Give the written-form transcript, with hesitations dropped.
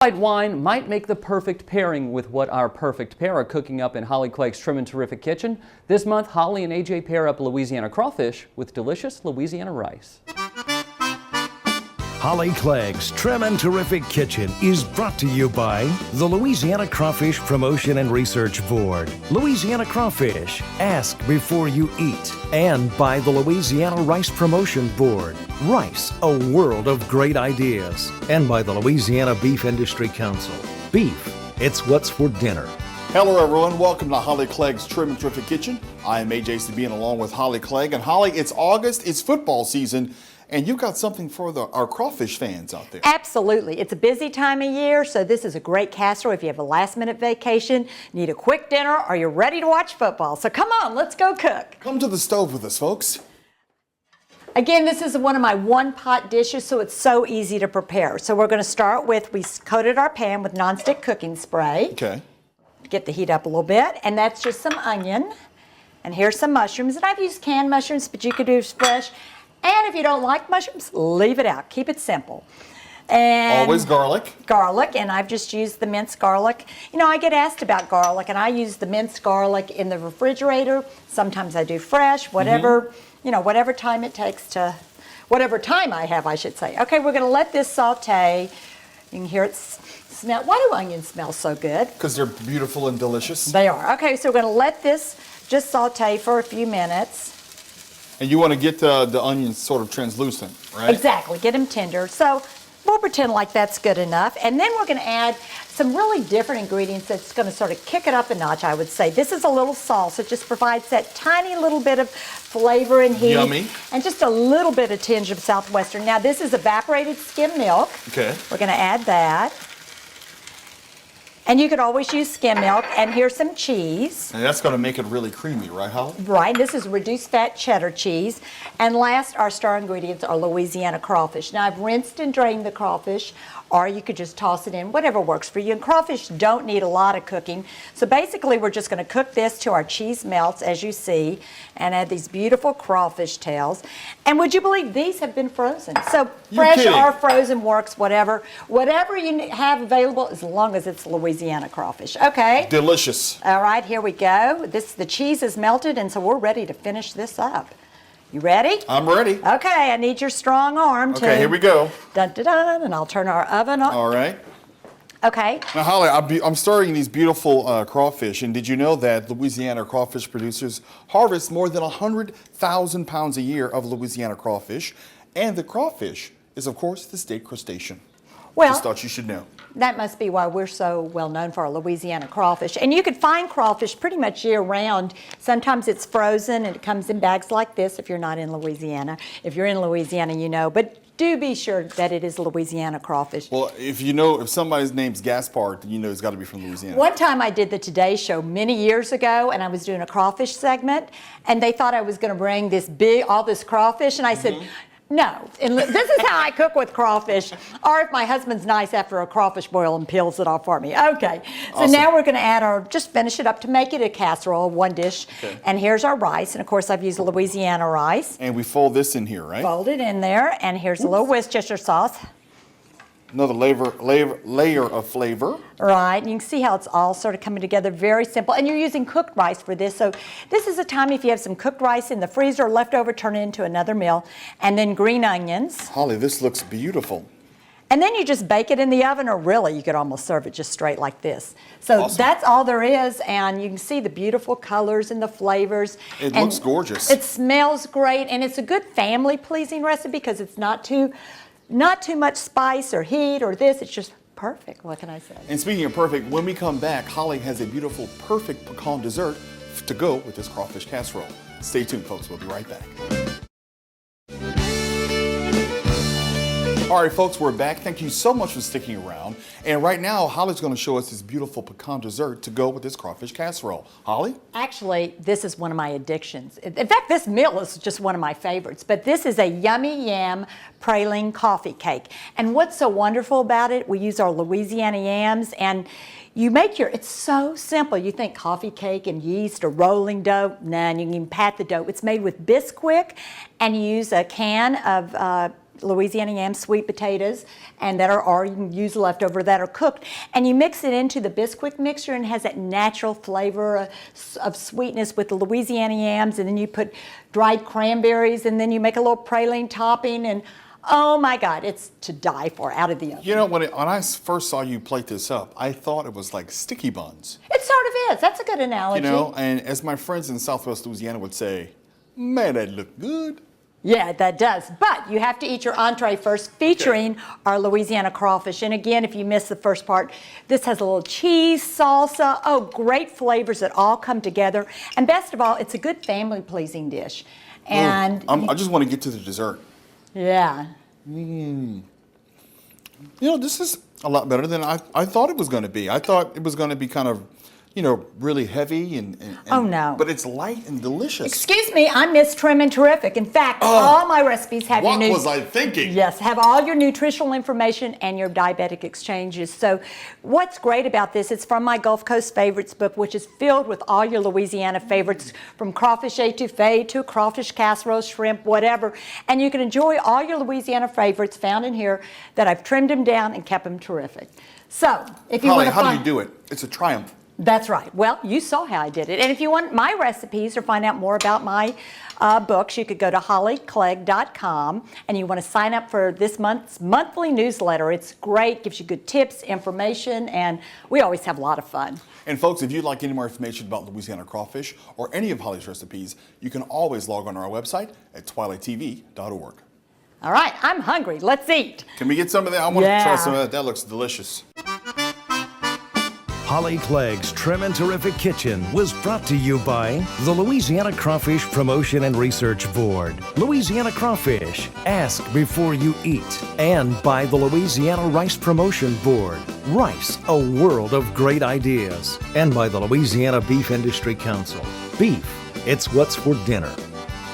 White wine might make the perfect pairing with what our perfect pair are cooking up in Holly Clegg's Trim and Terrific Kitchen. This month, Holly and AJ pair up Louisiana crawfish with delicious Louisiana rice. Holly Clegg's Trim and Terrific Kitchen is brought to you by the Louisiana Crawfish Promotion and Research Board, Louisiana Crawfish, ask before you eat, and by the Louisiana Rice Promotion Board, rice, a world of great ideas, and by the Louisiana Beef Industry Council. Beef, it's what's for dinner. Hello everyone, welcome to Holly Clegg's Trim and Terrific Kitchen. I am AJ Sabine along with Holly Clegg. And Holly, it's August, it's football season, and you've got something for our crawfish fans out there. Absolutely. It's a busy time of year, so this is a great casserole if you have a last-minute vacation, need a quick dinner, or you're ready to watch football. So come on, let's go cook. Come to the stove with us, folks. Again, this is one of my one-pot dishes, so it's so easy to prepare. So we're going to start with, we coated our pan with nonstick cooking spray. Okay. Get the heat up a little bit, and that's just some onion. And here's some mushrooms, and I've used canned mushrooms, but you could do fresh. And if you don't like mushrooms, leave it out. Keep it simple. And always garlic. Garlic, and I've just used the minced garlic. You know, I get asked about garlic, and I use the minced garlic in the refrigerator. Sometimes I do fresh, whatever, you know, whatever time it takes to, whatever time I have, I should say. Okay, we're going to let this saute. You can hear it smell. Why do onions smell so good? Because they're beautiful and delicious. They are. Okay, so we're going to let this just saute for a few minutes. And you want to get the onions sort of translucent, right? Exactly, get them tender. So we'll pretend like that's good enough. And then we're going to add some really different ingredients that's going to sort of kick it up a notch, I would say. This is a little salsa, just provides that tiny little bit of flavor and heat. Yummy. And just a little bit of tinge of Southwestern. Now this is evaporated skim milk. Okay. We're going to add that. And you could always use skim milk. And here's some cheese. And that's going to make it really creamy, right, Holly? Right. This is reduced fat cheddar cheese. And last, our star ingredients are Louisiana crawfish. Now, I've rinsed and drained the crawfish, or you could just toss it in, whatever works for you. And crawfish don't need a lot of cooking. So basically, we're just going to cook this till our cheese melts, as you see, and add these beautiful crawfish tails. And would you believe these have been frozen? So fresh or frozen works, whatever. Whatever you have available, as long as it's Louisiana crawfish. Okay. Delicious. All right, here we go. The cheese is melted, and so we're ready to finish this up. You ready? I'm ready. Okay, I need your strong arm too. Okay, here we go. Dun, dun, dun, and I'll turn our oven on. All right. Okay. Now, Holly, I'm starting these beautiful crawfish, and did you know that Louisiana crawfish producers harvest more than 100,000 pounds a year of Louisiana crawfish, and the crawfish is, of course, the state crustacean. Well, just thought you should know. That must be why we're so well known for our Louisiana crawfish. And you could find crawfish pretty much year round. Sometimes it's frozen and it comes in bags like this if you're not in Louisiana. If you're in Louisiana, you know. But do be sure that it is Louisiana crawfish. Well, if somebody's name's Gaspard, then you know it's got to be from Louisiana. One time I did the Today Show many years ago, and I was doing a crawfish segment, and they thought I was going to bring all this crawfish, and I said, no, and this is how I cook with crawfish, or if my husband's nice after a crawfish boil and peels it off for me. Okay, so awesome. Now we're going to add just finish it up to make it a casserole, one dish. Okay. And here's our rice, and of course I've used Louisiana rice. And we fold this in here, right? Fold it in there, and here's a little Worcestershire sauce. Another layer of flavor. Right, and you can see how it's all sort of coming together, very simple. And you're using cooked rice for this, so this is a time if you have some cooked rice in the freezer or left over, turn it into another meal. And then green onions. Holly, this looks beautiful. And then you just bake it in the oven, or really you could almost serve it just straight like this. So awesome. That's all there is, and you can see the beautiful colors and the flavors. It looks gorgeous. It smells great, and it's a good family-pleasing recipe because it's not too much spice or heat or this. It's just perfect. What can I say? And speaking of perfect, when we come back, Holly has a beautiful, perfect pecan dessert to go with this crawfish casserole. Stay tuned, folks. We'll be right back. All right, folks, we're back. Thank you so much for sticking around. And right now, Holly's going to show us this beautiful pecan dessert to go with this crawfish casserole. Holly? Actually, this is one of my addictions. In fact, this meal is just one of my favorites. But this is a yummy yam praline coffee cake. And what's so wonderful about it, we use our Louisiana yams, and you make it's so simple. You think coffee cake and yeast or rolling dough. No, you can pat the dough. It's made with Bisquick, and you use a can of Louisiana yam, sweet potatoes, and that are, or you can use leftover that are cooked, and you mix it into the Bisquick mixture, and it has that natural flavor of sweetness with the Louisiana yams, and then you put dried cranberries, and then you make a little praline topping, and oh my God, it's to die for out of the oven. You know, when I first saw you plate this up, I thought it was like sticky buns. It sort of is. That's a good analogy. You know, and as my friends in Southwest Louisiana would say, man, that looked good. Yeah, that does. But you have to eat your entree first, featuring our Louisiana crawfish. And again, if you missed the first part, this has a little cheese, salsa, oh, great flavors that all come together. And best of all, it's a good family-pleasing dish. And I just want to get to the dessert. yeah. You know, this is a lot better than I thought it was going to be. I thought it was going to be kind of, you know, really heavy and Oh, no. But it's light and delicious. Excuse me, I'm Miss Trim and Terrific. In fact, all my recipes have What your was I thinking? Yes, have all your nutritional information and your diabetic exchanges. So what's great about this, it's from my Gulf Coast Favorites book, which is filled with all your Louisiana favorites, from crawfish etouffee to crawfish casserole, shrimp, whatever. And you can enjoy all your Louisiana favorites found in here that I've trimmed them down and kept them terrific. So if you Holly, want to how do you do it? It's a triumph. That's right. Well, you saw how I did it. And if you want my recipes or find out more about my books, you could go to hollyclegg.com, and you want to sign up for this month's monthly newsletter. It's great, gives you good tips, information, and we always have a lot of fun. And folks, if you'd like any more information about Louisiana crawfish or any of Holly's recipes, you can always log on to our website at twilighttv.org. All right, I'm hungry. Let's eat. Can we get some of that? I want Yeah. to try some of that. That looks delicious. Holly Clegg's Trim and Terrific Kitchen was brought to you by the Louisiana Crawfish Promotion and Research Board, Louisiana Crawfish, Ask Before You Eat, and by the Louisiana Rice Promotion Board, Rice, a world of great ideas, and by the Louisiana Beef Industry Council. Beef, it's what's for dinner.